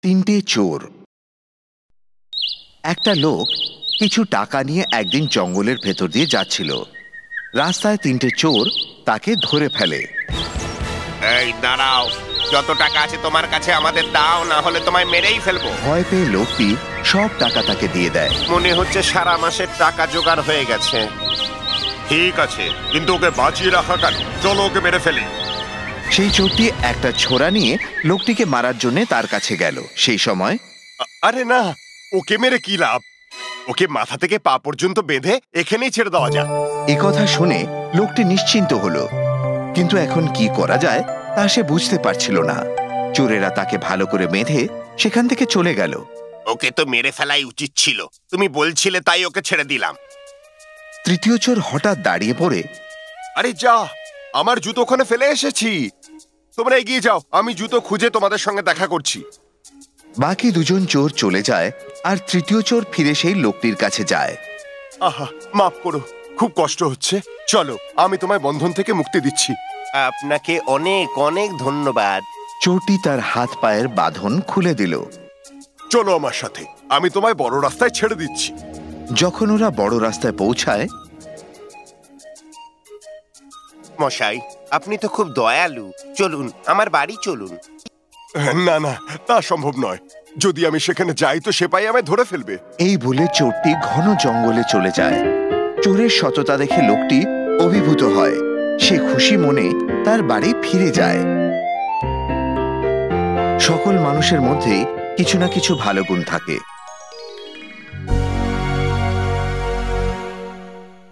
তিনটে চোর। একটা লোক কিছু টাকা নিয়ে একদিন জঙ্গলের ভেতর দিয়ে যাচ্ছিল। রাস্তায় তিনটে চোর তাকে ধরে ফেলে। এই দাঁড়াও, যত টাকা আছে তোমার কাছে আমাদের দাও, না হলে তোমায় মেরেই ফেলবো। ভয় পেয়ে লোকটি সব টাকা তাকে দিয়ে দেয়। মনে হচ্ছে সারা মাসের টাকা জোগাড় হয়ে গেছে। ঠিক আছে, কিন্তু ওকে বাঁচিয়ে রাখা কেন? চলো ওকে মেরে ফেলি। সেই চোরটি একটা ছোরা নিয়ে লোকটিকে মারার জন্য তার কাছে গেল। সেই সময় আরে না, ওকে মেরে কি লাভ? ওকে মাথা থেকে পা পর্যন্ত বেঁধে এখানেই ছেড়ে দেওয়া যাক। একথা শুনে লোকটি নিশ্চিন্ত হলো, কিন্তু এখন কি করা যায় তা সে বুঝতে পারছিল না। চোরেরা তাকে ভালো করে বেঁধে সেখান থেকে চলে গেল। ওকে তো মেরে ফেলাই উচিত ছিল, তুমি বলছিলে তাই ওকে ছেড়ে দিলাম। তৃতীয় চোর হঠাৎ দাঁড়িয়ে পড়ে, আরে যা, আমার জুতো ওখানে ফেলে এসেছি। তোমরা এগিয়ে যাও, আমি জুতো খুঁজে তোমাদের সঙ্গে দেখা করছি। বাকি দুজন চোর চলে যায় আর তৃতীয় চোর ফিরে সেই লোকটির কাছে যায়। আহা, মাফ করো, খুব কষ্ট হচ্ছে। চলো, আমি তোমায় বন্ধন থেকে মুক্তি দিচ্ছি। আপনাকে অনেক অনেক ধন্যবাদ। চোরটি তার হাত পায়ের বাঁধন খুলে দিল। চলো আমার সাথে, আমি তোমায় বড় রাস্তায় ছেড়ে দিচ্ছি। যখন ওরা বড় রাস্তায় পৌঁছায়, মশাই, আপনি তো খুব দয়ালু, চলুন আমার বাড়ি চলুন। না না, তা সম্ভব নয়। যদি আমি সেখানে যাই তো সেপাই আমায় ধরে ফেলবে। এই বলে চোরটি ঘন জঙ্গলে চলে যায়। চোরের সততা দেখে লোকটি অভিভূত হয়। সে খুশি মনে তার বাড়ি ফিরে যায়। সকল মানুষের মধ্যেই কিছু না কিছু ভালো গুণ থাকে।